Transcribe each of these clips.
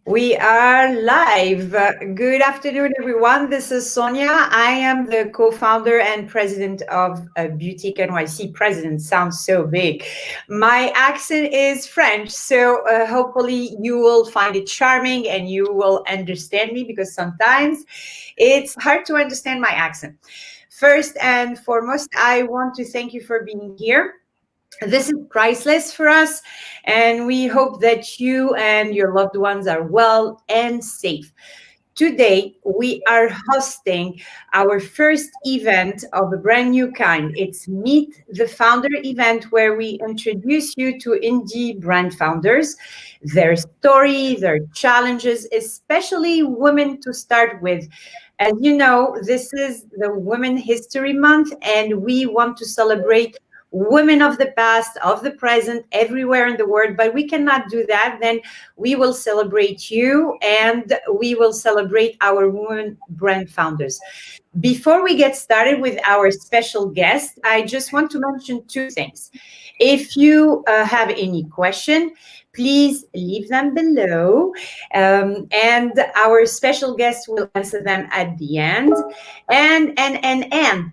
We are live. Good afternoon, everyone. This is Sonia. I am the co-founder and president of Beauty Can Oxidize. President sounds so big. My accent is French, so hopefully you will find it charming and you will understand me because sometimes it's hard to understand my accent. First and foremost, I want to thank you for being here. This is priceless for us, and we hope that you and your loved ones are well and safe. Today, we are hosting our first event of a brand new kind. It's Meet the Founder event, where we introduce you to indie brand founders, their story, their challenges, especially women to start with. As you know, this is the Women History Month, and we want to celebrate women of the past, of the present, everywhere in the world. But we cannot do that. Then we will celebrate you and we will celebrate our women brand founders. Before we get started with our special guest, I just want to mention two things. If you have any question, please leave them below, and our special guest will answer them at the end. And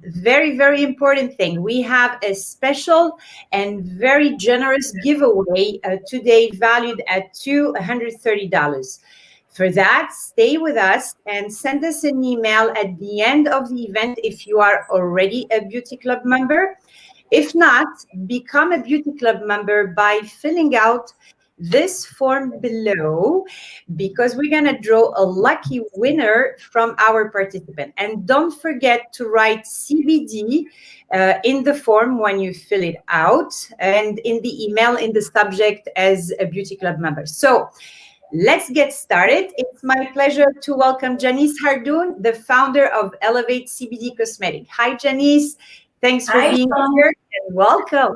very, very important thing, we have a special and very generous giveaway today, valued at $230. For that, stay with us and send us an email at the end of the event if you are already a Beauty Club member. If not, become a Beauty Club member by filling out this form below, because we're going to draw a lucky winner from our participant. And don't forget to write CBD in the form when you fill it out, and in the email in the subject as a Beauty Club member. So let's get started. It's my pleasure to welcome Janice Hardoon, the founder of Elevate CBD Cosmetics. Hi, Janice. Thanks for being here and welcome.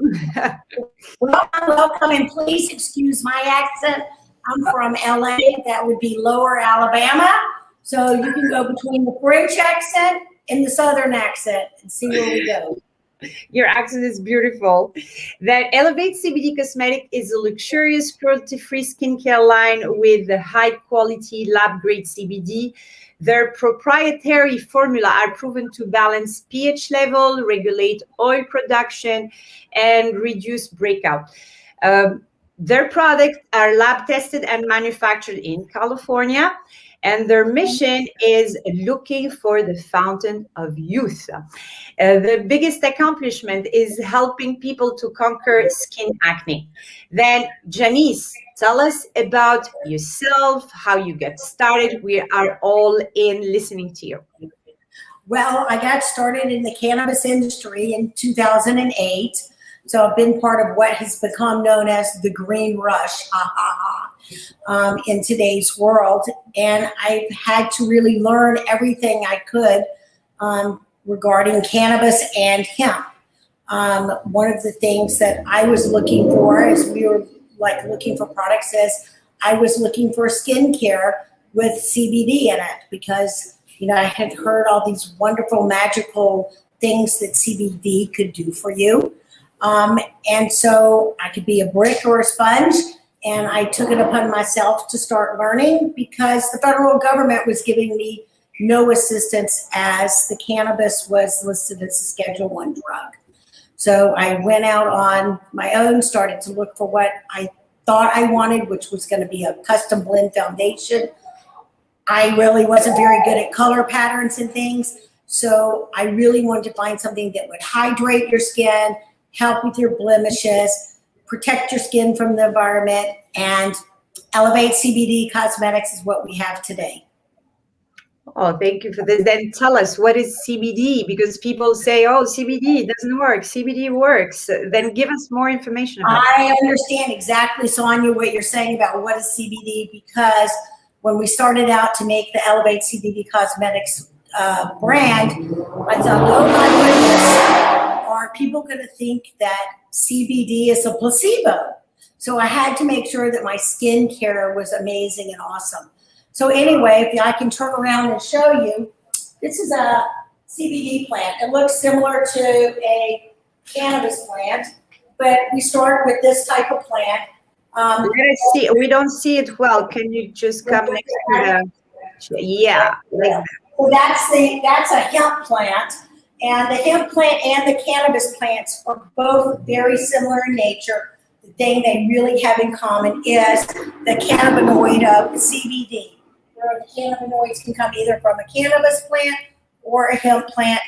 Welcome, and please excuse my accent. I'm from LA. That would be Lower Alabama. So you can go between the French accent and the Southern accent and see where we go. Your accent is beautiful. That Elevate CBD Cosmetic is a luxurious, cruelty-free skincare line with high-quality lab-grade CBD. Their proprietary formula are proven to balance pH level, regulate oil production, and reduce breakout. Their products are lab tested and manufactured in California, and their mission is looking for the fountain of youth. The biggest accomplishment is helping people to conquer skin acne. Then, Janice, tell us about yourself, how you got started. We are all in listening to you. Well, I got started in the cannabis industry in 2008. So I've been part of what has become known as the green rush, in today's world. And I've had to really learn everything I could regarding cannabis and hemp. One of the things that I was looking for, as we were looking for products, is I was looking for skincare with CBD in it, because I had heard all these wonderful magical things that CBD could do for you. And so I could be a brick or a sponge, and I took it upon myself to start learning, because the federal government was giving me no assistance, as the cannabis was listed as a Schedule I drug. So I went out on my own, started to look for what I thought I wanted, which was going to be a custom blend foundation. I really wasn't very good at color patterns and things, so I really wanted to find something that would hydrate your skin, help with your blemishes, protect your skin from the environment, and Elevate CBD Cosmetics is what we have today. Oh, thank you for this. Then tell us, what is CBD? Because people say, oh, CBD doesn't work. CBD works. Then give us more information about it. I understand exactly, Sonia, what you're saying about what is CBD, because when we started out to make the Elevate CBD Cosmetics brand, I thought, oh my goodness, are people going to think that CBD is a placebo? So I had to make sure that my skincare was amazing and awesome. So anyway, if I can turn around and show you, this is a CBD plant. It looks similar to a cannabis plant, but we start with this type of plant. Let us see. We don't see it well. Can you just come next to the? Yeah, like that. So that's a hemp plant, and the hemp plant and the cannabis plants are both very similar in nature. The thing they really have in common is the cannabinoid of CBD. Where the cannabinoids can come either from a cannabis plant or a hemp plant.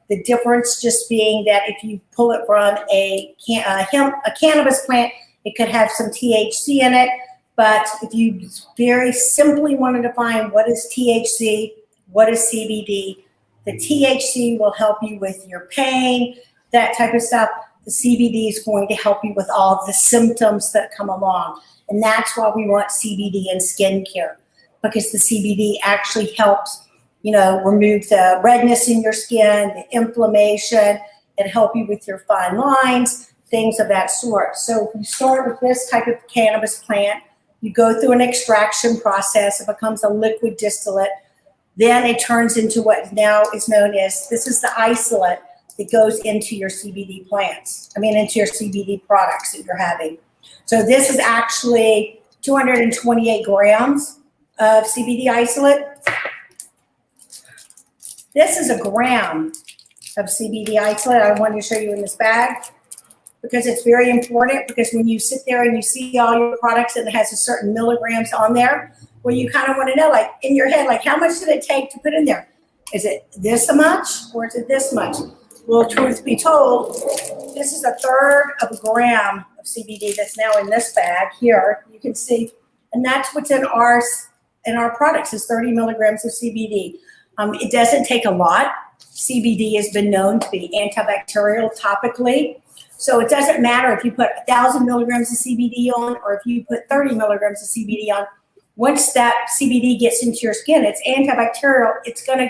The difference just being that if you pull it from a cannabis plant, it could have some THC in it. But if you very simply want to define what is THC, what is CBD, the THC will help you with your pain, that type of stuff. The CBD is going to help you with all of the symptoms that come along. And that's why we want CBD in skincare, because the CBD actually helps, remove the redness in your skin, the inflammation, and help you with your fine lines, things of that sort. So if you start with this type of cannabis plant, you go through an extraction process, it becomes a liquid distillate. Then it turns into what now is known as, this is the isolate that goes into your CBD plants. Into your CBD products that you're having. So this is actually 228 grams of CBD isolate. This is a gram of CBD isolate. I wanted to show you in this bag because it's very important, because when you sit there and you see all your products and it has a certain milligrams on there, well, you kind of want to know, like in your head, like how much did it take to put in there? Is it this much or is it this much? Well, truth be told, this is 1/3 of a gram of CBD that's now in this bag here. You can see, and that's what's in our products is 30 milligrams of CBD. It doesn't take a lot. CBD has been known to be antibacterial topically. So it doesn't matter if you put 1,000 milligrams of CBD on or if you put 30 milligrams of CBD on. Once that CBD gets into your skin, it's antibacterial. It's going to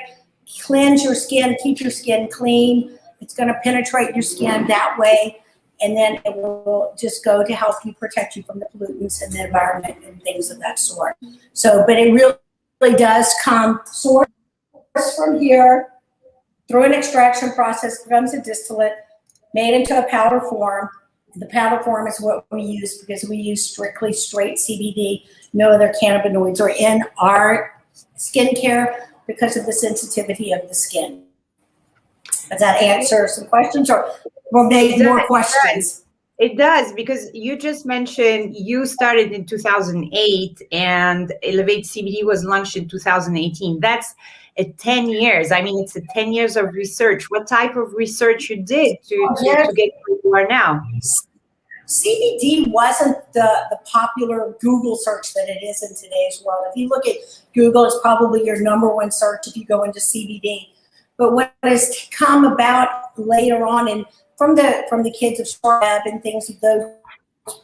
cleanse your skin, keep your skin clean. It's going to penetrate your skin that way. And then it will just go to help you protect you from the pollutants in the environment and things of that sort. So, but it really does come source from here through an extraction process, becomes a distillate, made into a powder form. The powder form is what we use because we use strictly straight CBD. No other cannabinoids are in our skincare because of the sensitivity of the skin. Does that answer some questions or maybe more questions? It does, because you just mentioned you started in 2008 and Elevate CBD was launched in 2018. That's 10 years. It's 10 years of research. What type of research you did to get where you are now? CBD wasn't the popular Google search that it is in today's world. If you look at Google, it's probably your #1 search if you go into CBD. But what has come about later on, and from the kids of Web and things of those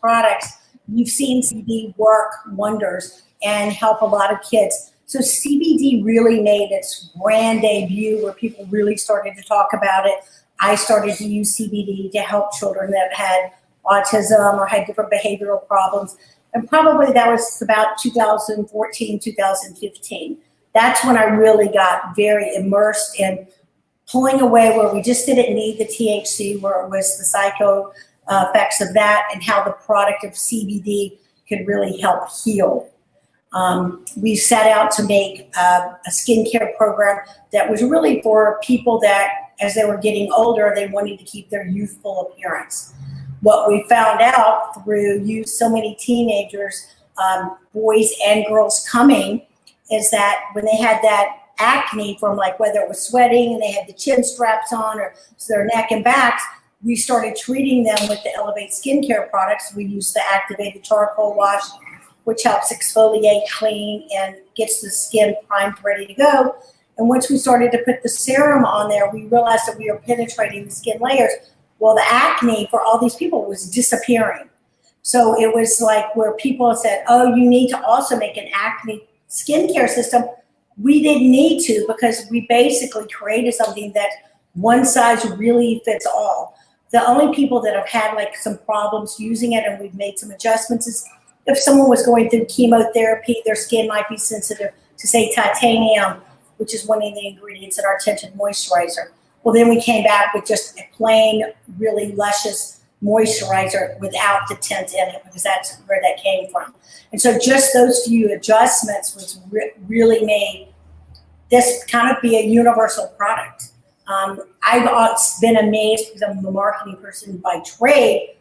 products, you've seen CBD work wonders and help a lot of kids. So CBD really made its grand debut where people really started to talk about it. I started to use CBD to help children that had autism or had different behavioral problems. And probably that was about 2014, 2015. That's when I really got very immersed in pulling away where we just didn't need the THC, where it was the psycho effects of that and how the product of CBD could really help heal. We set out to make a skincare program that was really for people that, as they were getting older, they wanted to keep their youthful appearance. What we found out through so many teenagers, boys and girls coming, is that when they had that acne from whether it was sweating and they had the chin straps on or their neck and backs, we started treating them with the Elevate skincare products. We use the activated charcoal wash, which helps exfoliate, clean, and gets the skin primed, ready to go. And once we started to put the serum on there, we realized that we were penetrating the skin layers. Well, the acne for all these people was disappearing. So it was where people said, oh, you need to also make an acne skincare system. We didn't need to, because we basically created something that one size really fits all. The only people that have had some problems using it, and we've made some adjustments, is if someone was going through chemotherapy, their skin might be sensitive to, say, titanium, which is one of the ingredients in our Tinted Moisturizer. Well, then we came back with just a plain, really luscious moisturizer without the tint in it, because that's where that came from. And so just those few adjustments was really made this kind of be a universal product. I've been amazed, because I'm a marketing person by trade,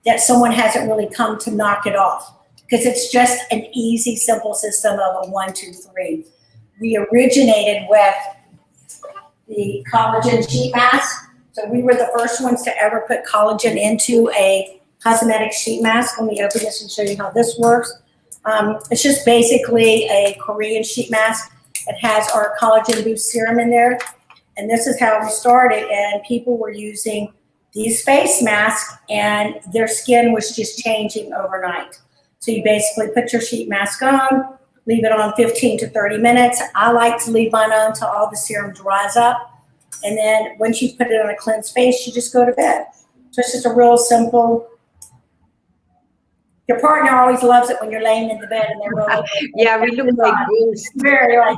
that someone hasn't really come to knock it off, because it's just an easy, simple system of a 1, 2, 3. We originated with the collagen sheet mask. So we were the first ones to ever put collagen into a cosmetic sheet mask. Let me open this and show you how this works. It's just basically a Korean sheet mask. It has our collagen boost serum in there. And this is how we started. And people were using these face masks, and their skin was just changing overnight. So you basically put your sheet mask on, leave it on 15 to 30 minutes. I like to leave mine on until all the serum dries up. And then once you put it on a cleansed face, you just go to bed. So it's just a real simple. Your partner always loves it when you're laying in the bed and they're really yeah, we look like ghosts. Very like,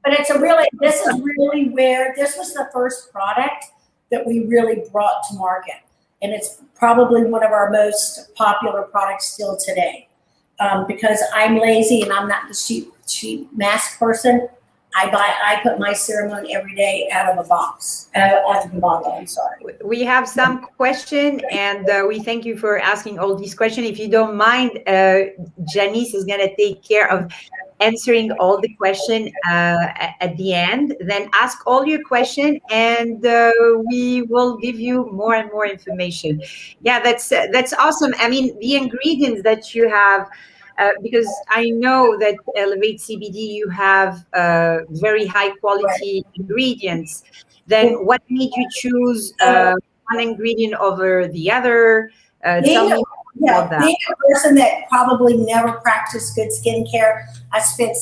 but it's a really, this is really where, this was the first product that we really brought to market. And it's probably one of our most popular products still today. Because I'm lazy and I'm not the sheet mask person. I put my serum on every day out of a box, out of the bottle, I'm sorry. We have some question, and we thank you for asking all these questions. If you don't mind, Janice is going to take care of answering all the questions at the end. Then ask all your questions, and we will give you more and more information. Yeah, that's awesome. I mean, the ingredients that you have, because I know that Elevate CBD, you have very high quality ingredients. Then what made you choose one ingredient over the other? Tell me about that. Being a person that probably never practiced good skincare, I spent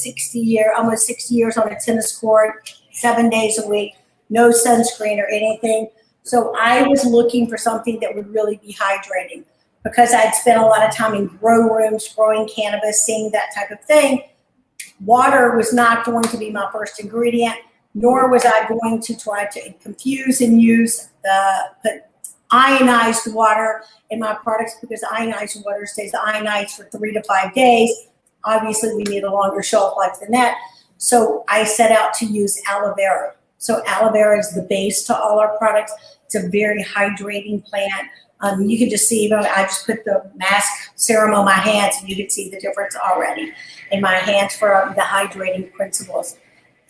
almost 60 years on a tennis court, 7 days a week, no sunscreen or anything. So I was looking for something that would really be hydrating. Because I'd spent a lot of time in grow rooms, growing cannabis, seeing that type of thing, water was not going to be my first ingredient, nor was I going to try to confuse and put ionized water in my products, because ionized water stays ionized for 3 to 5 days. Obviously, we need a longer shelf life than that. So I set out to use aloe vera. So aloe vera is the base to all our products. It's a very hydrating plant. You can just see, I just put the mask serum on my hands, and you can see the difference already in my hands for the hydrating principles.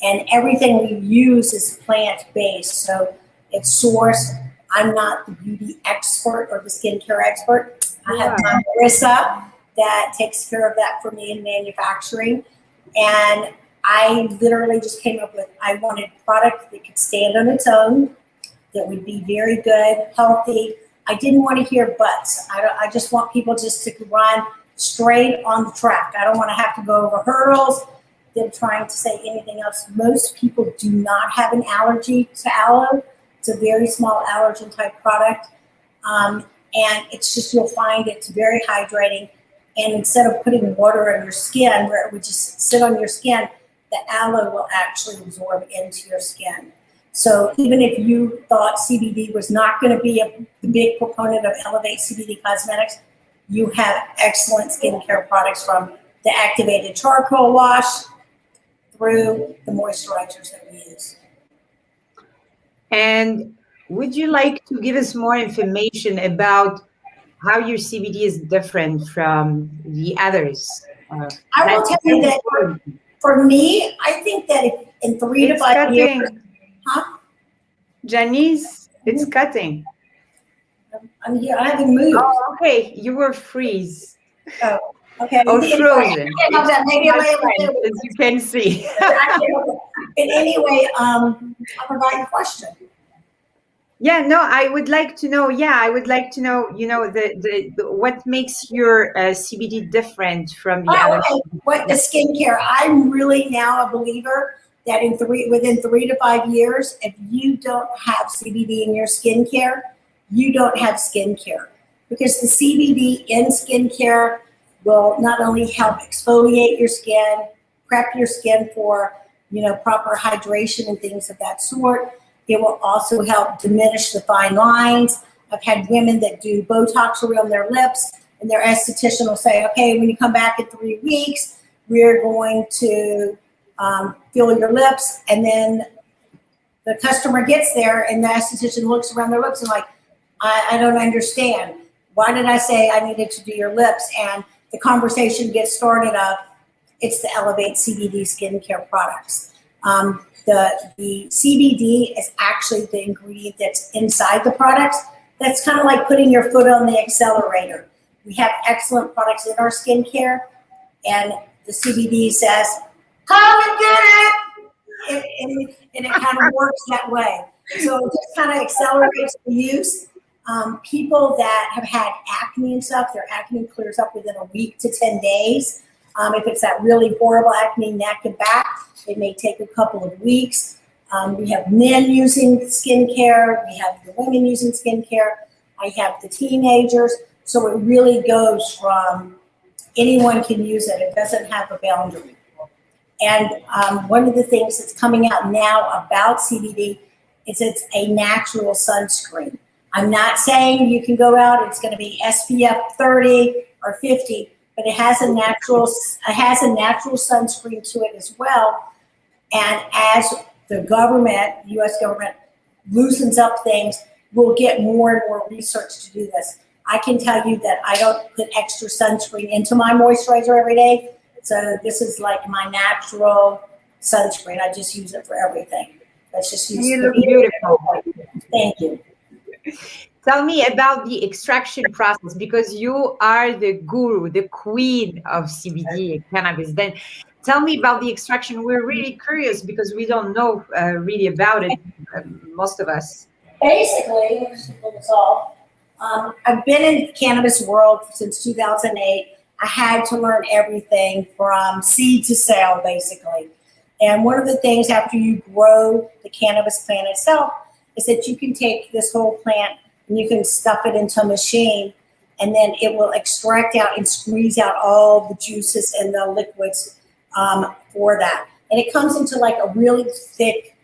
And everything we use is plant-based, so it's sourced. I'm not the beauty expert or the skincare expert. I have my Marissa that takes care of that for me in manufacturing. And I literally just came up with, I wanted a product that could stand on its own, that would be very good, healthy. I didn't want to hear buts. I just want people just to run straight on the track. I don't want to have to go over hurdles, them trying to say anything else. Most people do not have an allergy to aloe. It's a very small allergen type product. And it's just, you'll find it's very hydrating. And instead of putting water on your skin, where it would just sit on your skin, the aloe will actually absorb into your skin. So even if you thought CBD was not going to be a big proponent of Elevate CBD Cosmetics, you have excellent skincare products, from the activated charcoal wash through the moisturizers that we use. And would you like to give us more information about how your CBD is different from the others? I will tell you that for me, I think that in 3 to 5 years, Janice, it's cutting. I'm here. I haven't moved. Oh, okay. You were freeze. Oh, okay. Or frozen. Maybe as you can see. But anyway, I'll provide a question. Yeah, no, I would like to know. Yeah, I would like to know. You know, the what makes your CBD different from the other. Okay. What the skincare? I'm really now a believer that within 3 to 5 years, if you don't have CBD in your skincare, you don't have skincare, because the CBD in skincare will not only help exfoliate your skin, prep your skin for proper hydration and things of that sort. It will also help diminish the fine lines. I've had women that do Botox around their lips, and their esthetician will say, okay, when you come back in 3 weeks, we're going to fill your lips. And then the customer gets there and the esthetician looks around their lips and like, I don't understand. Why did I say I needed to do your lips? And the conversation gets started of, it's the Elevate CBD skincare products. The CBD is actually the ingredient that's inside the products. That's kind of like putting your foot on the accelerator. We have excellent products in our skincare, and the CBD says, come and get it. And it kind of works that way. So it just kind of accelerates the use. People that have had acne and stuff, their acne clears up within a week to 10 days. If it's that really horrible acne, neck and back, it may take a couple of weeks. We have men using skincare. We have the women using skincare. I have the teenagers. So it really goes from anyone can use it. It doesn't have a boundary. And one of the things that's coming out now about CBD is it's a natural sunscreen. I'm not saying you can go out, it's going to be SPF 30 or 50, but it has a natural sunscreen to it as well. And as the government, U.S. government, loosens up things, we'll get more and more research to do this. I can tell you that I don't put extra sunscreen into my moisturizer every day. So this is like my natural sunscreen. I just use it for everything. Let's just use it. Beautiful. Thank you. Tell me about the extraction process, because you are the guru, the queen of CBD cannabis. Then tell me about the extraction. We're really curious because we don't know really about it, most of us. Basically, let me just pull this off. I've been in the cannabis world since 2008. I had to learn everything from seed to sale, basically. And one of the things after you grow the cannabis plant itself is that you can take this whole plant and you can stuff it into a machine, and then it will extract out and squeeze out all the juices and the liquids for that. And it comes into like a really thick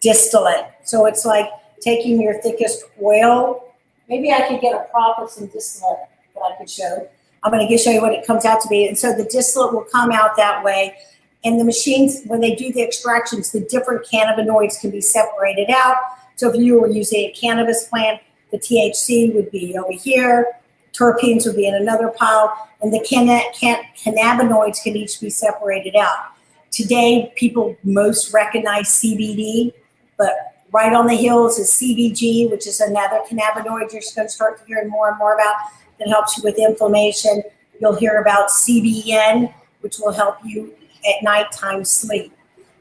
distillate. So it's like taking your thickest oil. Maybe I could get a prop of some distillate that I could show. I'm going to show you what it comes out to be. And so the distillate will come out that way. And the machines, when they do the extractions, the different cannabinoids can be separated out. So if you were using a cannabis plant, the THC would be over here, terpenes would be in another pile, and the cannabinoids can each be separated out. Today, people most recognize CBD, but right on the heels is CBG, which is another cannabinoid you're going to start hearing more and more about that helps you with inflammation. You'll hear about CBN, which will help you at nighttime sleep.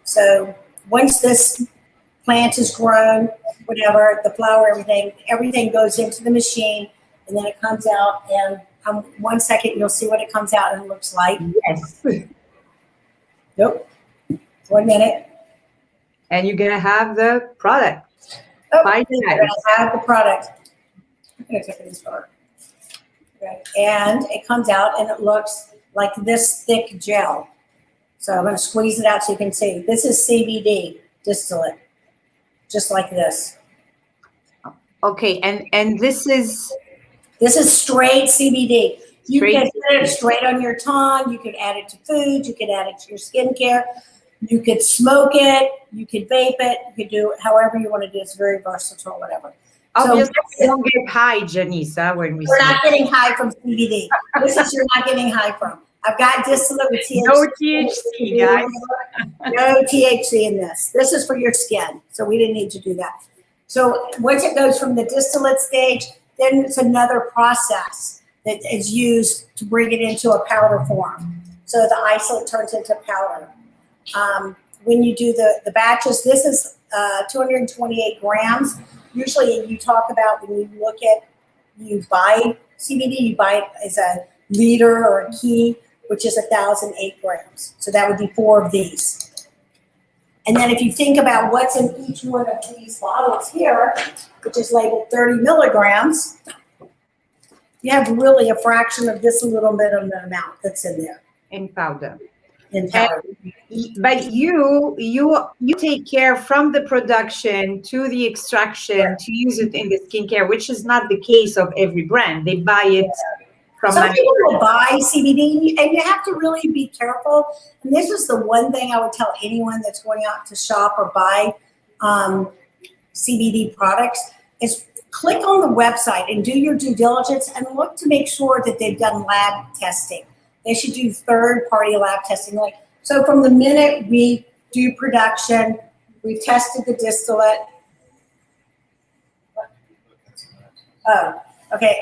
So once this plant is grown, whatever, the flower, everything goes into the machine, and then it comes out, and 1 second you'll see what it comes out and looks like. Yes. Nope. 1 minute. And you're going to have the product. Oh, you're going to have the product. I'm going to take this part. Okay. And it comes out and it looks like this thick gel. So I'm going to squeeze it out so you can see. This is CBD distillate, just like this. Okay, and this is straight CBD. You can put it straight on your tongue. You could add it to food. You could add it to your skincare. You could smoke it. You could vape it. You could do it however you want to do it. It's very versatile, whatever. Obviously, we don't get high, Janice, when we're not getting high from CBD. This is you're not getting high from. I've got distillate with THC. No THC, guys. No THC in this. This is for your skin, so we didn't need to do that. So once it goes from the distillate stage, then it's another process that is used to bring it into a powder form. So the isolate turns into powder. When you do the batches, this is 228 grams. Usually you talk about when you buy CBD, you buy it as a liter or a key, which is 1,008 grams. So that would be 4 of these. And then if you think about what's in each one of these bottles here, which is labeled 30 milligrams, you have really a fraction of this little bit of the amount that's in there. In powder. in powder. But you take care from the production to the extraction to use it in the skincare, which is not the case of every brand. They buy it from some people will buy CBD, and you have to really be careful. And this is the one thing I would tell anyone that's going out to shop or buy CBD products is click on the website and do your due diligence and look to make sure that they've done lab testing. They should do third-party lab testing. So from the minute we do production, we've tested the distillate. Oh, okay.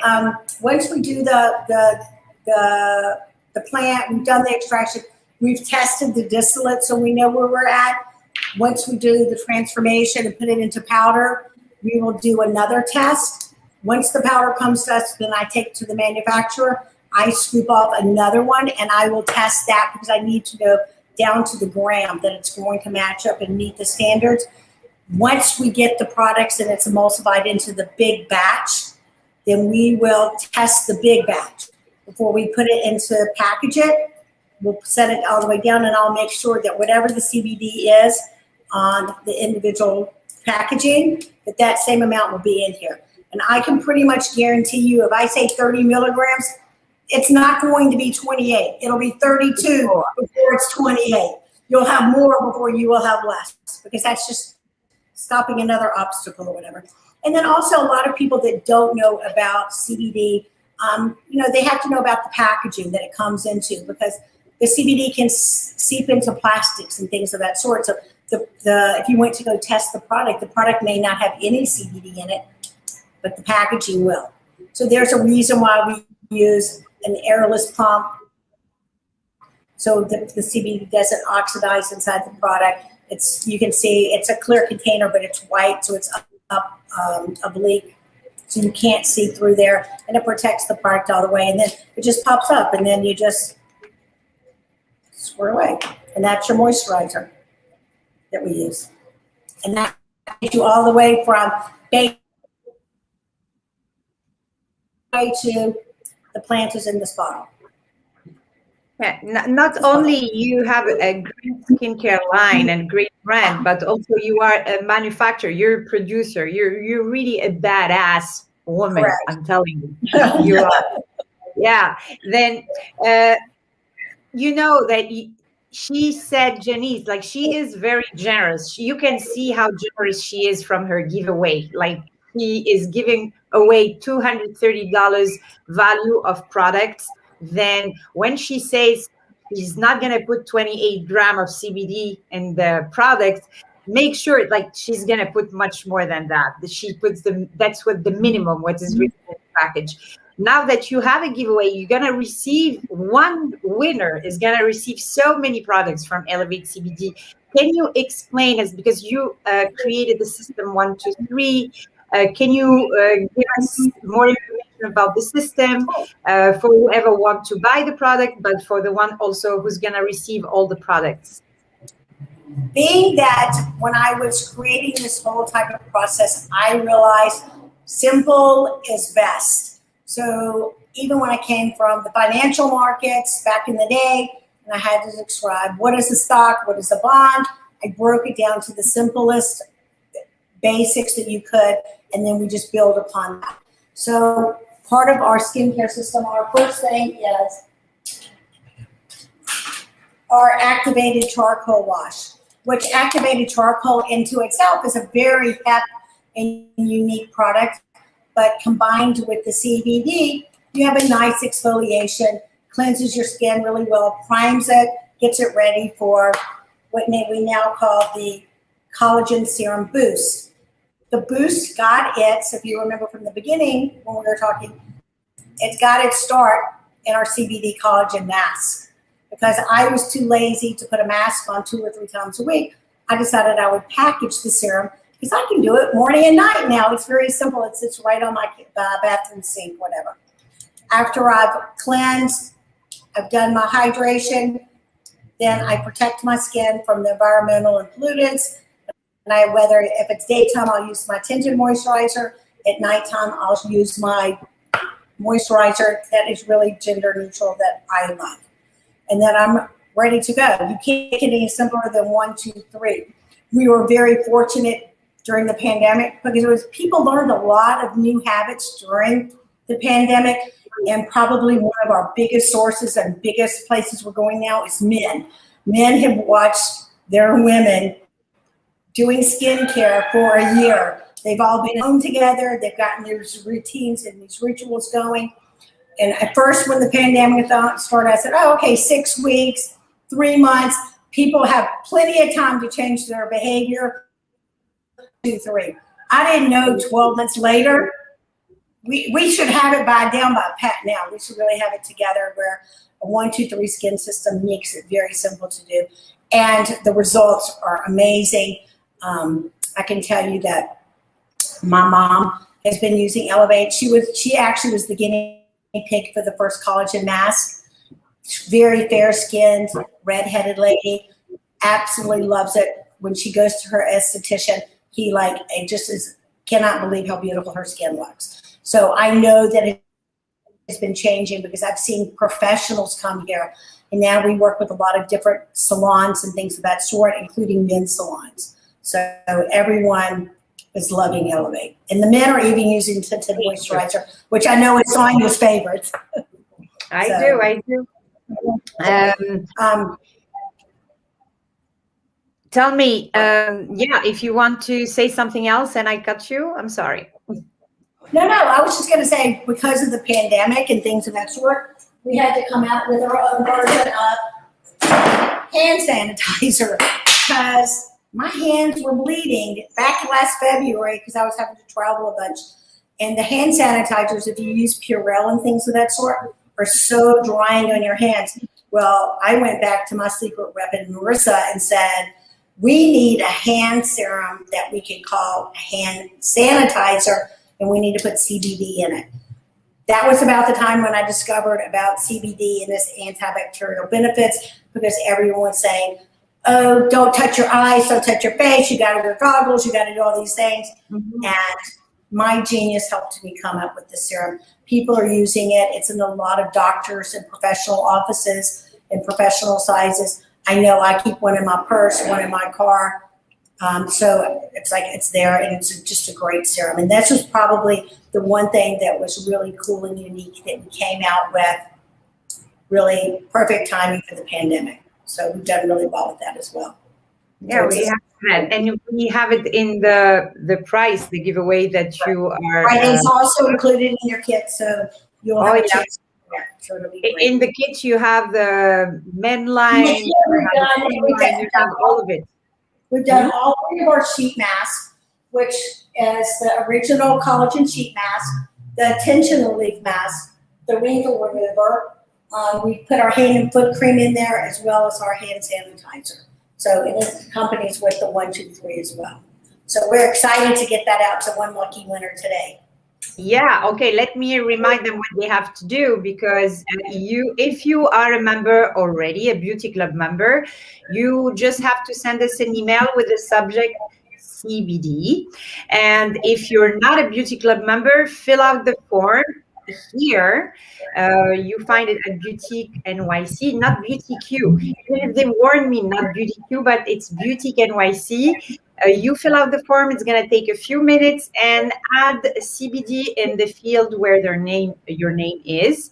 Once we do the plant, we've done the extraction, we've tested the distillate so we know where we're at. Once we do the transformation and put it into powder, we will do another test. Once the powder comes to us, then I take it to the manufacturer. I scoop off another one and I will test that because I need to know down to the gram that it's going to match up and meet the standards. Once we get the products and it's emulsified into the big batch, then we will test the big batch. Before we put it into package it, we'll set it all the way down and I'll make sure that whatever the CBD is on the individual packaging, that same amount will be in here. And I can pretty much guarantee you if I say 30 milligrams, it's not going to be 28. It'll be 32 before it's 28. You'll have more before you will have less because that's just stopping another obstacle or whatever. And then also a lot of people that don't know about CBD, they have to know about the packaging that it comes into because the CBD can seep into plastics and things of that sort. So if you went to go test the product may not have any CBD in it, but the packaging will. So there's a reason why we use an airless pump so the CBD doesn't oxidize inside the product. You can see it's a clear container, but it's white, so it's oblique, so you can't see through there, and it protects the product all the way. And then it just pops up, and then you just squirt away, and that's your moisturizer that we use, and that gets you all the way from base to the plant is in this bottle. Yeah, not only you have a great skincare line and great brand, but also you are a manufacturer, you're a producer, you're really a badass woman. Correct. I'm telling you, you are. Yeah. Then you know that she said, Janice, like she is very generous. You can see how generous she is from her giveaway. Like she is giving away $230 value of products. Then when she says she's not going to put 28 grams of CBD in the product, make sure like she's going to put much more than that. She puts that's what the minimum, what is written in the package. Now that you have a giveaway, you're going to receive one winner is going to receive so many products from Elevate CBD. Can you explain us, because you created the system 1, 2, 3, can you give us more information about the system for whoever wants to buy the product, but for the one also who's going to receive all the products? Being that when I was creating this whole type of process, I realized simple is best. So even when I came from the financial markets back in the day, and I had to describe what is a stock, what is a bond, I broke it down to the simplest basics that you could, and then we just build upon that. So part of our skincare system, our first thing is our activated charcoal wash, which activated charcoal into itself is a very hep and unique product, but combined with the CBD, you have a nice exfoliation, cleanses your skin really well, primes it, gets it ready for what we now call the collagen serum boost. The boost got its, if you remember from the beginning when we were talking, it's got its start in our CBD collagen mask. Because I was too lazy to put a mask on 2 or 3 times a week, I decided I would package the serum because I can do it morning and night now. It's very simple. It sits right on my bathroom sink, whatever. After I've cleansed, I've done my hydration, then I protect my skin from the environmental and pollutants. And whether if it's daytime, I'll use my tinted moisturizer. At nighttime, I'll use my moisturizer that is really gender neutral that I love. And then I'm ready to go. You can't get any simpler than 1, 2, 3. We were very fortunate during the pandemic because people learned a lot of new habits during the pandemic, and probably one of our biggest sources and biggest places we're going now is men. Men have watched their women doing skincare for a year. They've all been home together. They've gotten these routines and these rituals going. And at first, when the pandemic started, I said, oh, okay, 6 weeks, 3 months. People have plenty of time to change their behavior. 2, 3. I didn't know 12 months later. We should have it down by pat now. We should really have it together where a 1, 2, 3 skin system makes it very simple to do. And the results are amazing. I can tell you that my mom has been using Elevate. She actually was the guinea pig for the first collagen mask. Very fair skinned, redheaded lady. Absolutely loves it. When she goes to her esthetician, cannot believe how beautiful her skin looks. So I know that it's been changing because I've seen professionals come here, and now we work with a lot of different salons and things of that sort, including men's salons. So everyone is loving Elevate. And the men are even using Tinted Moisturizer, which I know is Sonia's favorite. I do. Tell me, if you want to say something else and I cut you, I'm sorry. No, I was just going to say, because of the pandemic and things of that sort, we had to come out with our own version of hand sanitizer because my hands were bleeding back last February because I was having to travel a bunch. And the hand sanitizers, if you use Purell and things of that sort, are so drying on your hands. Well, I went back to my secret rep in Marissa and said, we need a hand serum that we can call a hand sanitizer, and we need to put CBD in it. That was about the time when I discovered about CBD and its antibacterial benefits, because everyone was saying, oh, don't touch your eyes, don't touch your face, you gotta wear goggles, you gotta do all these things. Mm-hmm. And my genius helped me come up with the serum. People are using it. It's in a lot of doctors and professional offices and professional sizes. I know I keep one in my purse, one in my car. So it's like it's there, and it's just a great serum. And this was probably the one thing that was really cool and unique that we came out with. Really perfect timing for the pandemic. So we've done really well with that as well. Yeah, we have that, and we have it in the price, the giveaway that you are. Right, it's also included in your kit, so you'll have a chance. So in the kit, you have the men line, you have all of it. We've done all 3 of our sheet masks, which is the original collagen sheet mask, the tension relief mask, the wrinkle remover. We put our hand and foot cream in there, as well as our hand sanitizer. So it accompanies with the 1, 2, 3 as well. So we're excited to get that out to one lucky winner today. Yeah, okay, let me remind them what they have to do, because if you are a member already, a Beauty Club member, you just have to send us an email with the subject CBD. And if you're not a Beauty Club member, fill out the form here. You find it at Boutique NYC, not Beauty Q. Even if they warned me, not Beauty Q, but it's Boutique NYC. You fill out the form. It's going to take a few minutes, and add CBD in the field where your name is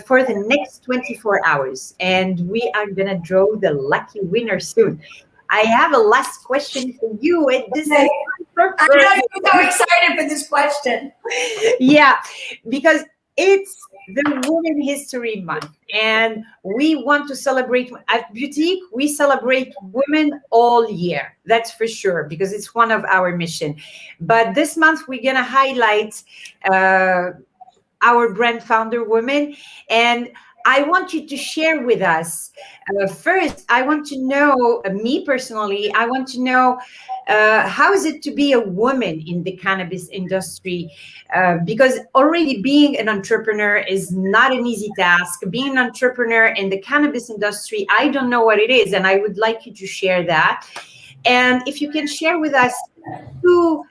for the next 24 hours. And we are going to draw the lucky winner soon. I have a last question for you. I know you're so excited for this question. Yeah, because it's the Women History Month, and we want to celebrate. At Boutique, we celebrate women all year. That's for sure, because it's one of our mission. But this month, we're going to highlight our brand founder women, and I want you to share with us. First, I want to know, me personally, I want to know how is it to be a woman in the cannabis industry? Because already being an entrepreneur is not an easy task. Being an entrepreneur in the cannabis industry, I don't know what it is, and I would like you to share that. And if you can share with us 2,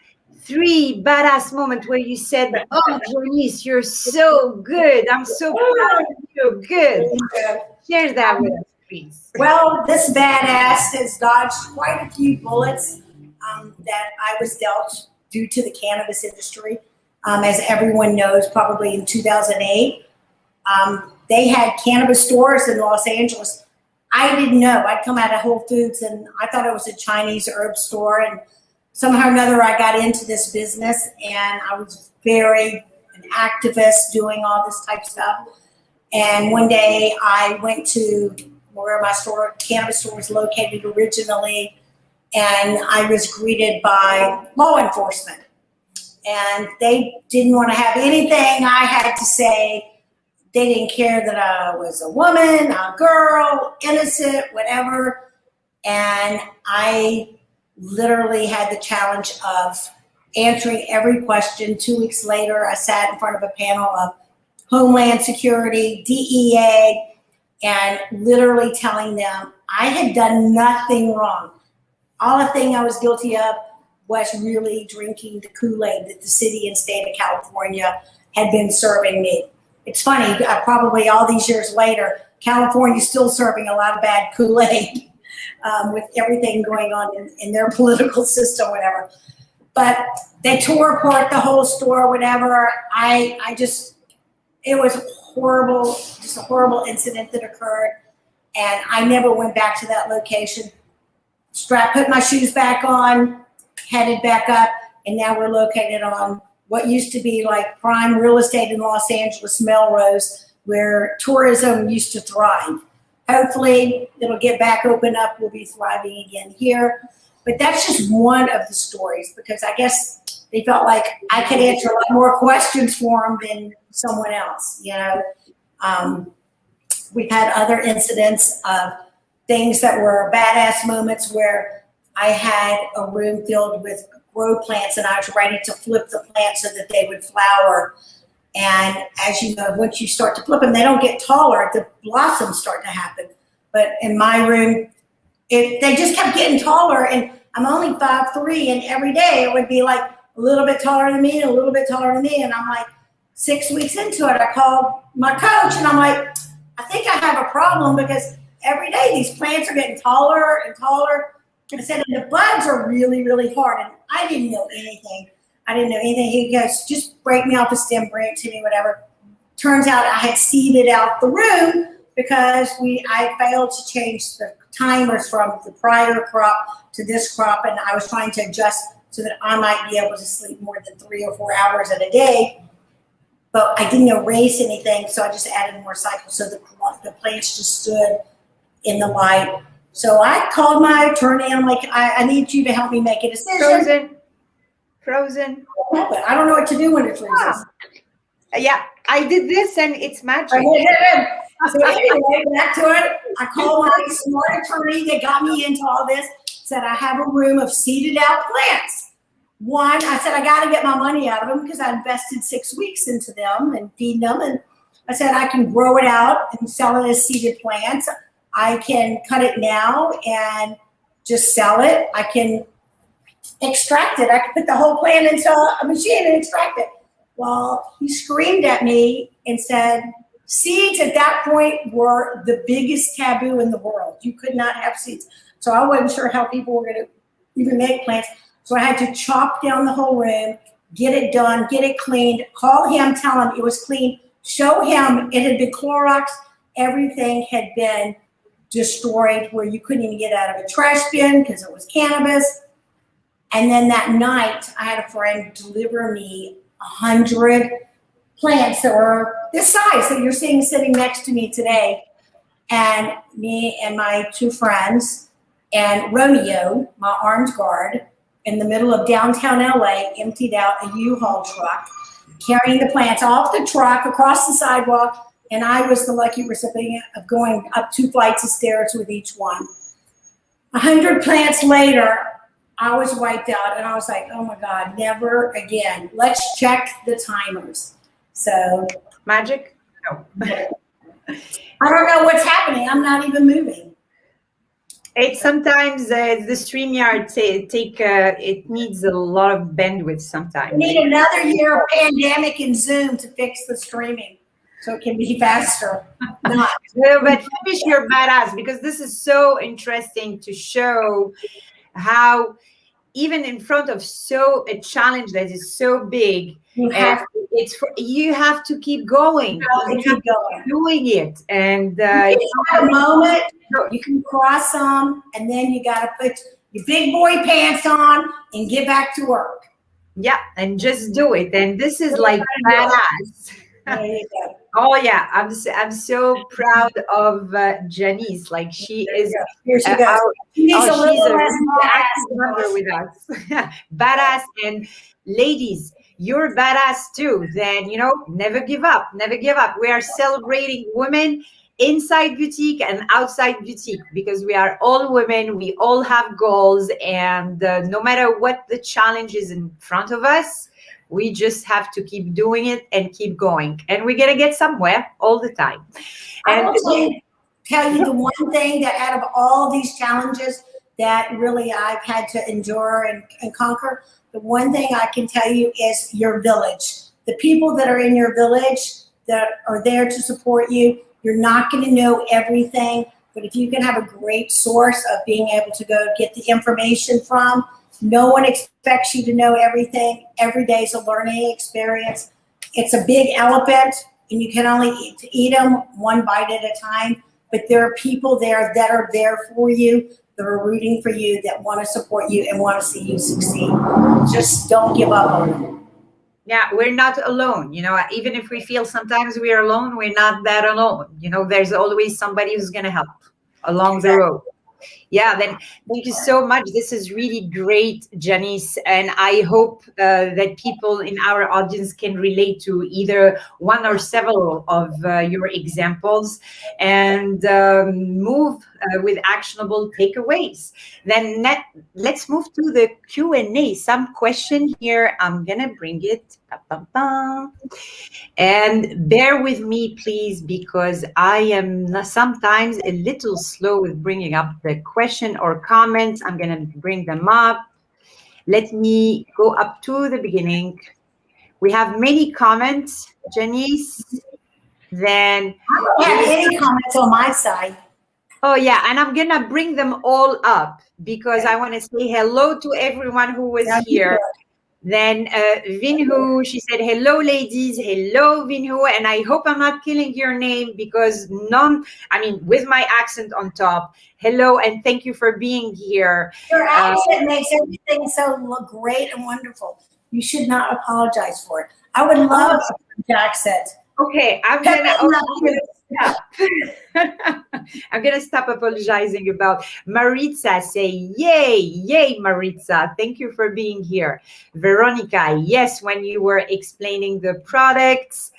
3 badass moments where you said, oh, Janice, you're so good. I'm so proud of you. Good. Share that with us. please. Well, this badass has dodged quite a few bullets that I was dealt due to the cannabis industry. As everyone knows, probably in 2008, they had cannabis stores in Los Angeles. I didn't know. I'd come out of Whole Foods and I thought it was a Chinese herb store. And somehow or another, I got into this business and I was very an activist doing all this type of stuff. And one day I went to where my cannabis store was located originally, and I was greeted by law enforcement. And they didn't want to have anything I had to say. They didn't care that I was a woman, a girl, innocent, whatever. And I literally had the challenge of answering every question. 2 weeks later, I sat in front of a panel of Homeland Security, DEA, and literally telling them I had done nothing wrong. All the thing I was guilty of was really drinking the Kool-Aid that the city and state of California had been serving me. It's funny, probably all these years later, California's still serving a lot of bad Kool-Aid with everything going on in their political system, whatever. But they tore apart the whole store, whatever. It was horrible, just a horrible incident that occurred. And I never went back to that location. Put my shoes back on, headed back up, and now we're located on what used to be like prime real estate in Los Angeles, Melrose, where tourism used to thrive. Hopefully it'll get back open up. We'll be thriving again here. But that's just one of the stories, because I guess they felt like I could answer a lot more questions for them than someone else, you know. We've had other incidents of things that were badass moments where I had a room filled with grow plants and I was ready to flip the plants so that they would flower. And as you know, once you start to flip them, they don't get taller, the blossoms start to happen. But in my room, they just kept getting taller, and I'm only 5'3", and every day it would be like a little bit taller than me and a little bit taller than me. And I'm like, 6 weeks into it, I called my coach and I'm like, I think I have a problem, because every day these plants are getting taller and taller. I said, and the buds are really, really hard. And I didn't know anything. He goes, just break me off a stem, bring it to me, whatever. Turns out I had seeded out the room because I failed to change the timers from the prior crop to this crop. And I was trying to adjust so that I might be able to sleep more than 3 or 4 hours in a day. But I didn't erase anything, so I just added more cycles. So the plants just stood in the light. So I called my attorney. I'm like, I need you to help me make a decision. Frozen. I don't know what to do when it freezes. Yeah, I did this and it's magic. So anyway, back to it. I called my smart attorney that got me into all this. Said I have a room of seeded out plants. One, I said I got to get my money out of them because I invested 6 weeks into them and feeding them. And I said I can grow it out and sell it as seeded plants. I can cut it now and just sell it. I can extract it. I can put the whole plant into a machine and extract it. Well, he screamed at me and said, seeds at that point were the biggest taboo in the world. You could not have seeds. So I wasn't sure how people were going to even make plants. So I had to chop down the whole room, get it done, get it cleaned, call him, tell him it was clean, show him it had been Clorox, everything had been destroyed where you couldn't even get out of a trash bin because it was cannabis. And then that night, I had a friend deliver me 100 plants that were this size that you're seeing sitting next to me today. And me and my 2 friends and Romeo, my armed guard, in the middle of downtown LA, emptied out a U-Haul truck, carrying the plants off the truck across the sidewalk. And I was the lucky recipient of going up 2 flights of stairs with each one. 100 plants later, I was wiped out, and I was like, oh my God, never again. Let's check the timers. So. Magic? No. I don't know what's happening. I'm not even moving. It's sometimes the StreamYard it needs a lot of bandwidth sometimes. We need another year of pandemic and Zoom to fix the streaming. so it can be faster. Not. No, but finish your badass, because this is so interesting to show how even in front of a challenge that is so big, you have to keep going. Doing it, and at a moment you can cross some, and then you got to put your big boy pants on and get back to work. Yeah, and just do it. And this is like badass. There you go. Oh yeah, I'm so proud of Janice. Like she is. Here she goes. She's a little active member with us. Badass. And ladies, you're badass too. Then never give up. Never give up. We are celebrating women inside boutique and outside boutique, because we are all women. We all have goals, and no matter what the challenge is in front of us, we just have to keep doing it and keep going, and we're gonna get somewhere all the time. And I will tell you the one thing that out of all these challenges that really I've had to endure and conquer, the one thing I can tell you is your village. The people that are in your village that are there to support you. You're not going to know everything, but if you can have a great source of being able to go get the information from, no one expects you to know everything. Every day is a learning experience. It's a big elephant, and you can only eat them one bite at a time, but there are people there that are there for you, that are rooting for you, that want to support you and want to see you succeed. Just don't give up on them. Yeah, we're not alone. Even if we feel sometimes we are alone, we're not that alone. There's always somebody who's going to help along the road. Yeah, then thank you so much. This is really great, Janice. And I hope that people in our audience can relate to either one or several of your examples, and move with actionable takeaways. Then let's move to the Q&A. Some question here. I'm going to bring it. And bear with me, please, because I am sometimes a little slow with bringing up the question or comments. I'm going to bring them up. Let me go up to the beginning. We have many comments, Janice. Then I don't have any comments on my side. Oh, yeah. And I'm going to bring them all up because I want to say hello to everyone who was here. Then Vinhu, she said, hello, ladies. Hello, Vinhu. And I hope I'm not killing your name because with my accent on top. Hello, and thank you for being here. Your accent makes everything so look great and wonderful. You should not apologize for it. I would love your accent. Okay, I'm gonna stop. I'm gonna stop apologizing about Maritza. Say yay, Maritza. Thank you for being here. Veronica, yes, when you were explaining the products.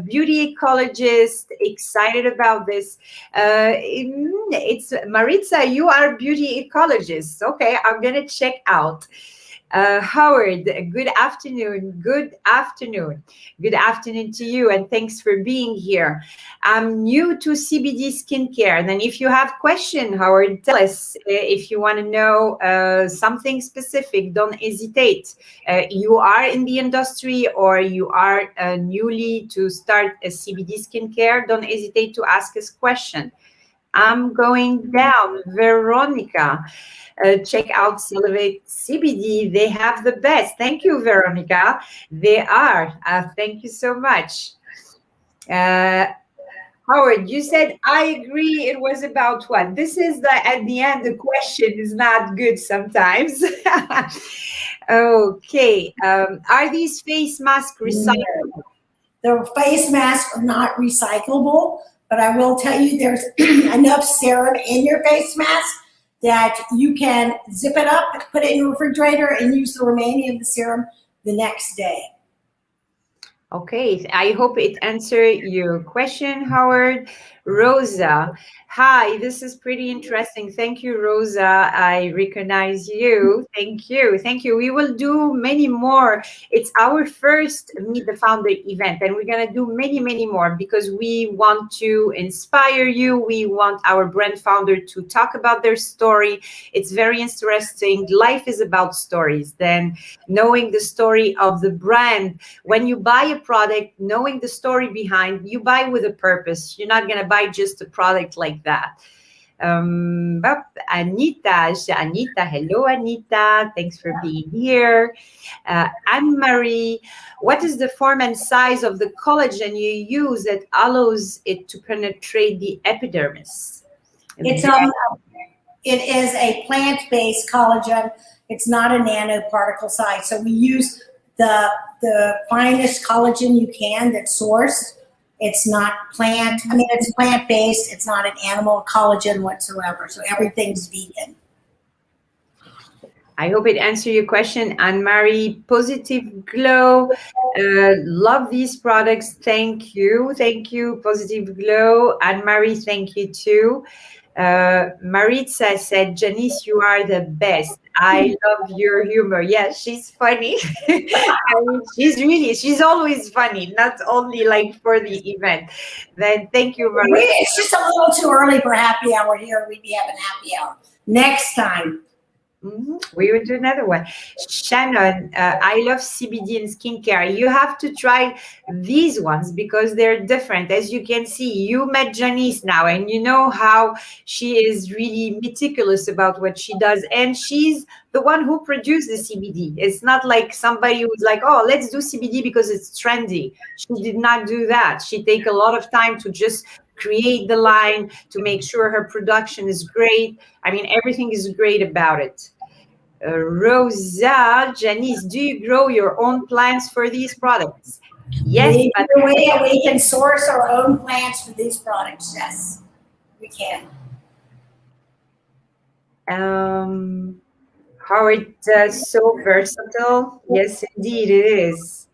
Beauty ecologist, excited about this. It's Maritza, you are beauty ecologist. Okay, I'm gonna check out. Howard, good afternoon. Good afternoon. Good afternoon to you, and thanks for being here. I'm new to CBD skincare. Then if you have questions, Howard, tell us. If you want to know something specific, don't hesitate. You are in the industry or you are newly to start a CBD skincare, don't hesitate to ask us questions. I'm going down. Veronica. Check out Elevate CBD. They have the best. Thank you, Veronica. They are. Thank you so much. Howard, you said, I agree. It was about what? This is at the end, the question is not good sometimes. Okay. Are these face masks recyclable? The face masks are not recyclable, but I will tell you there's enough serum in your face mask that you can zip it up, put it in your refrigerator, and use the remaining of the serum the next day. Okay, I hope it answered your question, Howard. Rosa, Hi, this is pretty interesting. Thank you, Rosa. I recognize you. Thank you. Thank you. We will do many more. It's our first Meet the Founder event, and we're going to do many, many more because we want to inspire you. We want our brand founder to talk about their story. It's very interesting. Life is about stories. Then knowing the story of the brand. When you buy a product, knowing the story behind, you buy with a purpose. You're not going to buy just a product like that. Anita, hello, Anita. Thanks for being here. Anne-Marie, what is the form and size of the collagen you use that allows it to penetrate the epidermis? It is a plant-based collagen. It's not a nanoparticle size. So we use the finest collagen you can that's sourced. It's not it's plant-based. It's not an animal collagen whatsoever. So everything's vegan. I hope it answered your question, Anne-Marie. Positive Glow. Love these products. Thank you. Thank you, Positive Glow. Anne-Marie, thank you too. Maritza said, Janice, you are the best. I love your humor. Yeah, she's funny. I mean, she's always funny, not only like for the event. Then thank you, Maritza. It's just a little too early for happy hour here. We'd be having happy hour next time. We will do another one. Shannon, I love CBD and skincare. You have to try these ones because they're different. As you can see, you met Janice now, and you know how she is really meticulous about what she does. And she's the one who produced the CBD. It's not like somebody who's like, oh, let's do CBD because it's trendy. She did not do that. She take a lot of time to just create the line, to make sure her production is great. I mean, everything is great about it. Rosa, Janice, do you grow your own plants for these products? Yes. We can source our own plants for these products. Yes, we can. Howard, so versatile. Yes, indeed, it is.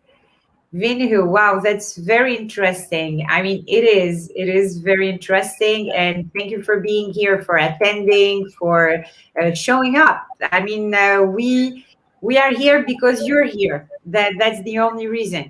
Vinhu, wow, that's very interesting. I mean, it is very interesting. And thank you for being here, for attending, for showing up. I mean, we are here because you're here. That's the only reason.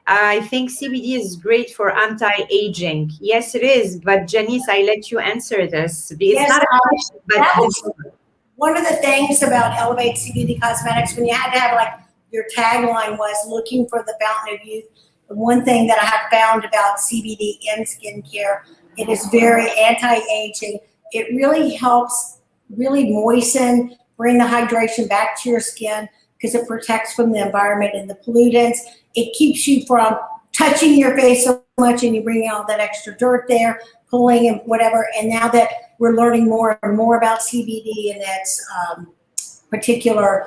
I think CBD is great for anti-aging. Yes, it is. But Janice, I let you answer this. It's not a question, but one of the things about Elevate CBD Cosmetics, when you had to have like your tagline was looking for the fountain of youth. The one thing that I have found about CBD in skincare, it is very anti-aging. It really helps really moisten, bring the hydration back to your skin because it protects from the environment and the pollutants. It keeps you from touching your face so much and you bring all that extra dirt there, pulling and whatever. And now that we're learning more and more about CBD and its particular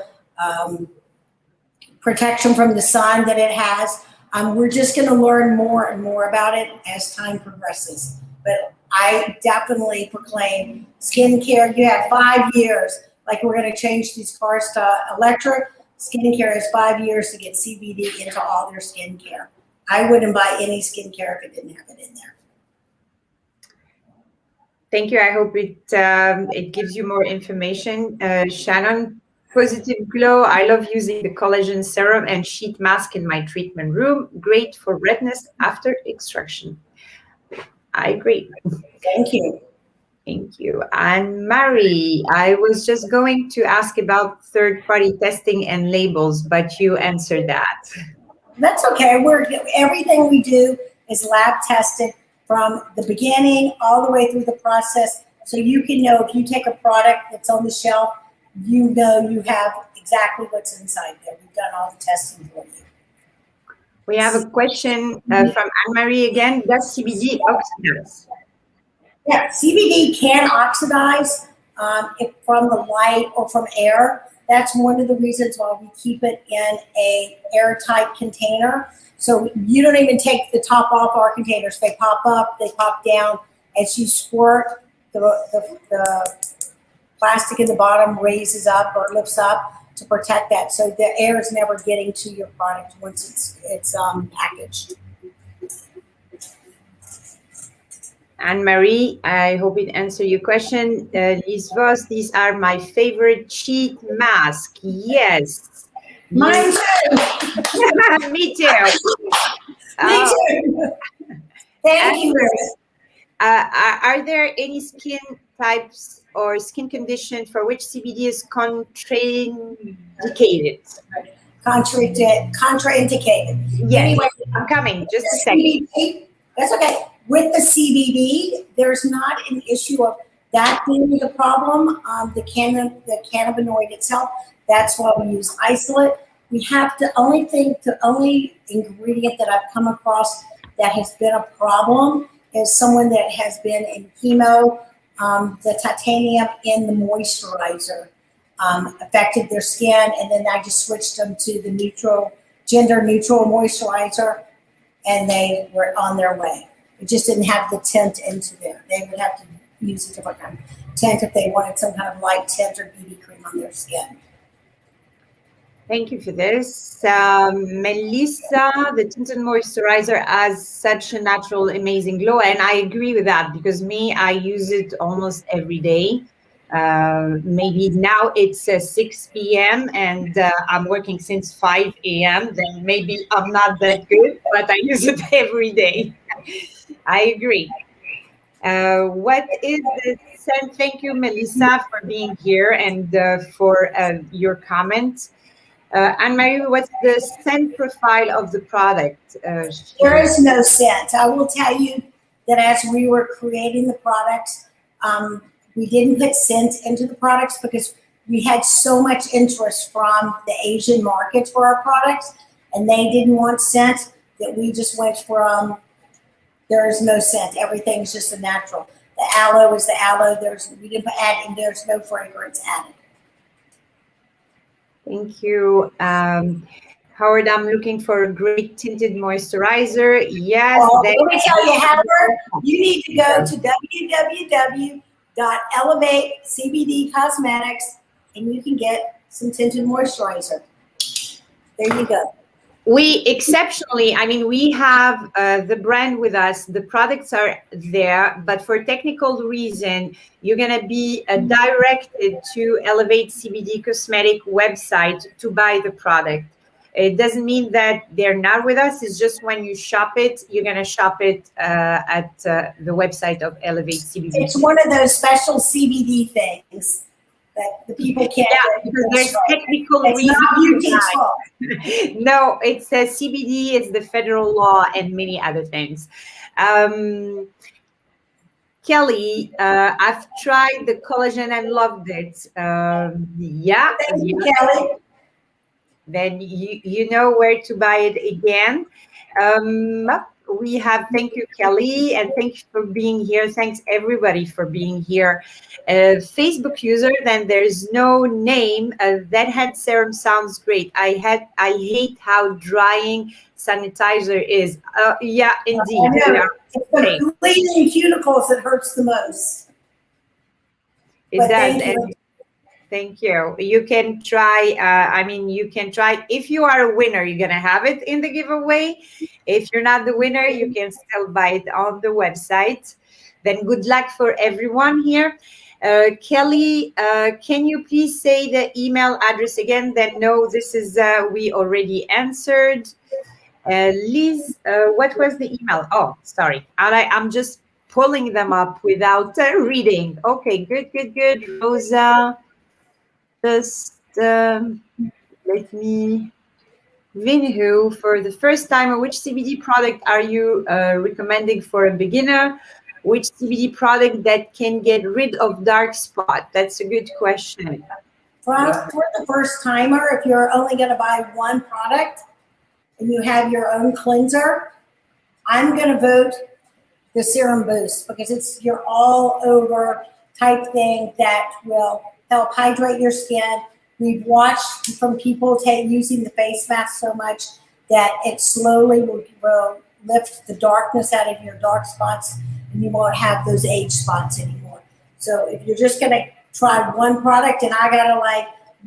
protection from the sun that it has. We're just going to learn more and more about it as time progresses. But I definitely proclaim skincare, you have 5 years, like we're going to change these cars to electric. Skincare is 5 years to get CBD into all their skincare. I wouldn't buy any skincare if it didn't have it in there. Thank you. I hope it gives you more information. Shannon, Positive Glow. I love using the collagen serum and sheet mask in my treatment room. Great for redness after extraction. I agree. Thank you. Thank you. And Mary, I was just going to ask about third-party testing and labels, but you answered that. That's okay. Everything we do is lab tested from the beginning all the way through the process. So you can know if you take a product that's on the shelf, you know you have exactly what's inside there. We've done all the testing for you. We have a question from Anne-Marie again. Does CBD oxidize? Yeah, CBD can oxidize if from the light or from air. That's one of the reasons why we keep it in a airtight container. So you don't even take the top off our containers. They pop up, they pop down. As you squirt, the plastic in the bottom raises up or lifts up to protect that. So the air is never getting to your product once it's packaged. Anne-Marie, I hope it answered your question. Liz Voss, these are my favorite cheat mask. Yes. Mine too. Me too. Me too. Thank you. Are there any skin types or skin conditions for which CBD is contraindicated? Contraindicated. Yes, anyway, I'm coming. Just a second. CBD, that's okay. With the CBD, there's not an issue of that being the problem. The cannabinoid itself, that's why we use isolate. We have the only ingredient that I've come across that has been a problem is someone that has been in chemo, the titanium in the moisturizer affected their skin, and then I just switched them to the gender neutral moisturizer, and they were on their way. It just didn't have the tint into there. They would have to use a different kind of tint if they wanted some kind of light tint or BB cream on their skin. Thank you for this. Melissa, the tinted moisturizer has such a natural, amazing glow. And I agree with that because I use it almost every day. Maybe now it's 6 p.m. and I'm working since 5 a.m. Then maybe I'm not that good, but I use it every day. I agree. What is the scent? Thank you, Melissa, for being here and for your comment. Anne-Marie, what's the scent profile of the product? There is no scent. I will tell you that as we were creating the products, we didn't put scent into the products because we had so much interest from the Asian market for our products, and they didn't want scent, that we just went from there is no scent. Everything's just a natural. The aloe is the aloe. We didn't add, and there's no fragrance added. Thank you. Howard, I'm looking for a great tinted moisturizer. Yes. Let me tell you, Howard, you need to go to www.Elevate CBD Cosmetics, and you can get some tinted moisturizer. There you go. We have the brand with us. The products are there, but for technical reason, you're going to be directed to Elevate CBD Cosmetic website to buy the product. It doesn't mean that they're not with us. It's just when you shop it, you're going to shop it at the website of Elevate CBD. It's one of those special CBD things that the people can't. Yeah, because there's technical reasons. No, it says CBD is the federal law and many other things. Kelly, I've tried the collagen and loved it. Yeah. Thank you, Kelly. Then you know where to buy it again. We have, thank you, Kelly, and thank you for being here. Thanks, everybody, for being here. Facebook user, then there's no name. That had serum sounds great. I hate how drying sanitizer is. Yeah, indeed. It's the bleeding cuticles that hurts the most. It does. Thank you. You can try, you can try. If you are a winner, you're going to have it in the giveaway. If you're not the winner, you can still buy it on the website. Then good luck for everyone here. Kelly, can you please say the email address again? Then no, this is, we already answered. Liz, what was the email? Oh, sorry. I'm just pulling them up without reading. Okay, good. Rosa. Just let me, Vinhu, for the first time, which CBD product are you recommending for a beginner? Which CBD product that can get rid of dark spot? That's a good question. For the first timer, if you're only going to buy one product and you have your own cleanser, I'm going to vote the Serum Boost because it's your all over type thing that will help hydrate your skin. We've watched from people using the face mask so much that it slowly will lift the darkness out of your dark spots, and you won't have those age spots anymore. So if you're just gonna try one product and I gotta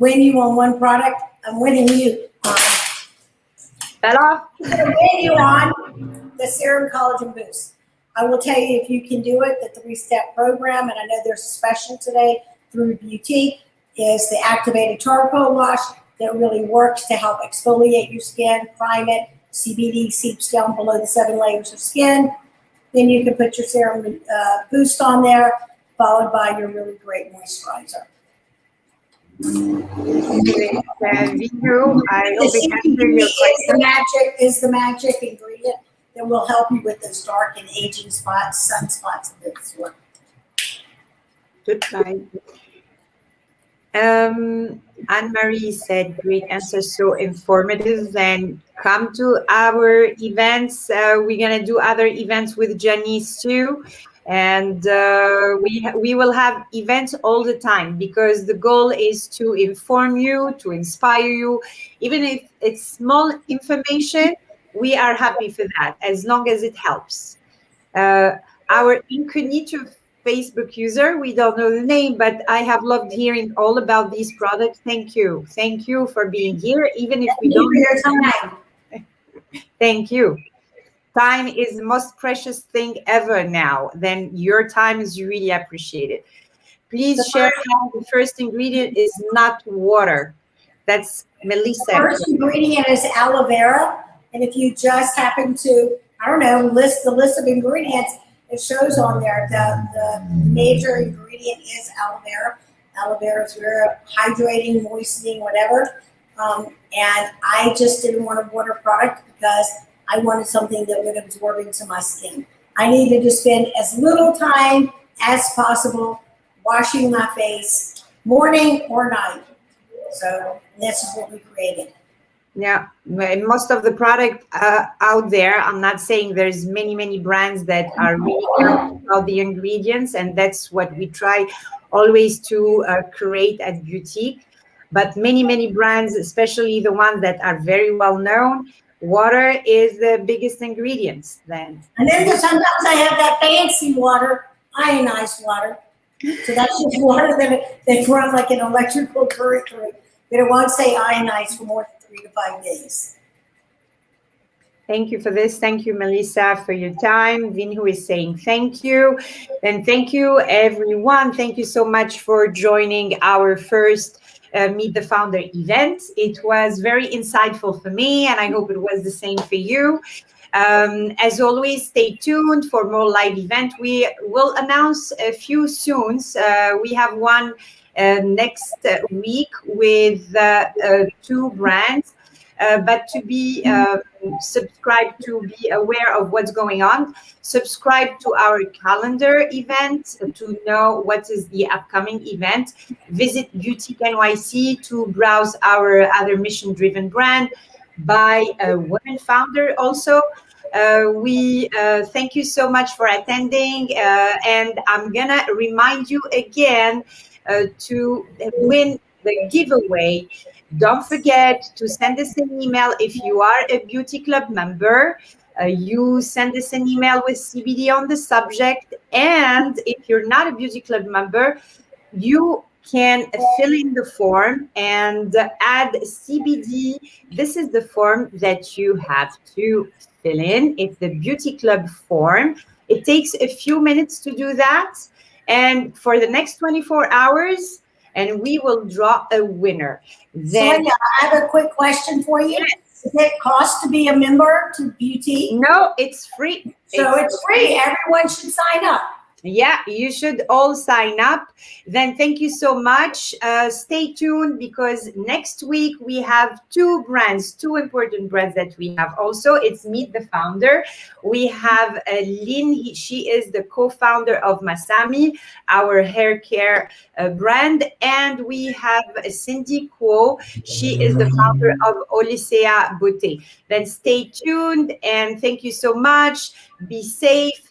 win you on one product, I'm winning you on I'm gonna win you on the Serum Collagen Boost. I will tell you, if you can do it, the 3-step program, and I know there's a special today through Boutique, is the activated charcoal wash that really works to help exfoliate your skin, prime it. CBD seeps down below the 7 layers of skin. Then you can put your serum boost on there, followed by your really great moisturizer. Is the magic ingredient that will help you with those dark and aging spots, sunspots, and this one. Good night. Anne-Marie said, great answer, so informative, and come to our events. We're going to do other events with Janice too. And we will have events all the time, because the goal is to inform you, to inspire you. Even if it's small information, we are happy for that, as long as it helps. Our incognito Facebook user, we don't know the name, but I have loved hearing all about these products. Thank you. Thank you for being here, even if we don't have time. Thank you. Time is the most precious thing ever now. Then your time is really appreciated. Please share how the first ingredient is not water. That's Melissa. The first ingredient is aloe vera. And if you just happen to, I don't know, list the list of ingredients, it shows on there the major ingredient is aloe vera. Aloe vera is very hydrating, moistening, whatever. And I just didn't want a water product because I wanted something that would absorb into my skin. I needed to spend as little time as possible washing my face, morning or night. So this is what we created. Yeah, most of the product out there, I'm not saying there's many brands that are really careful about the ingredients, and that's what we try always to create at Boutique. But many brands, especially the ones that are very well known, water is the biggest ingredients then. And then sometimes I have that fancy water, ionized water. So that's just water that they run like an electrical current through. But it won't say ionized for more than 3 to 5 days. Thank you for this. Thank you, Melissa, for your time. Vinhu is saying thank you. And thank you, everyone. Thank you so much for joining our first Meet the Founder event. It was very insightful for me, and I hope it was the same for you. As always, stay tuned for more live event. We will announce a few soon. We have one next week with 2 brands. But to be subscribed, to be aware of what's going on, subscribe to our calendar event to know what is the upcoming event. Visit Boutique NYC to browse our other mission-driven brand by a women founder also. We thank you so much for attending, and I'm gonna remind you again to win the giveaway. Don't forget to send us an email if you are a Beauty Club member. You send us an email with CBD on the subject, and if you're not a Beauty Club member, you can fill in the form and add CBD. This is the form that you have to fill in. It's the Beauty Club form. It takes a few minutes to do that, and for the next 24 hours, and we will draw a winner. Then, Sonia, I have a quick question for you. Yes. Does it cost to be a member to Boutique? No, it's free. So it's free. Everyone should sign up. Yeah, you should all sign up. Then thank you so much. Stay tuned, because next week we have 2 brands, 2 important brands that we have also. It's Meet the Founder. We have Lynn. She is the co-founder of Masami, our hair care brand. And we have Cindy Kuo. She is the founder of Olisea Beauté. Then stay tuned, and thank you so much. Be safe.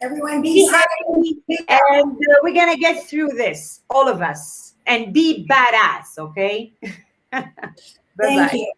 Everyone be happy, and we're gonna get through this, all of us, and be badass, okay? Bye-bye. Thank you.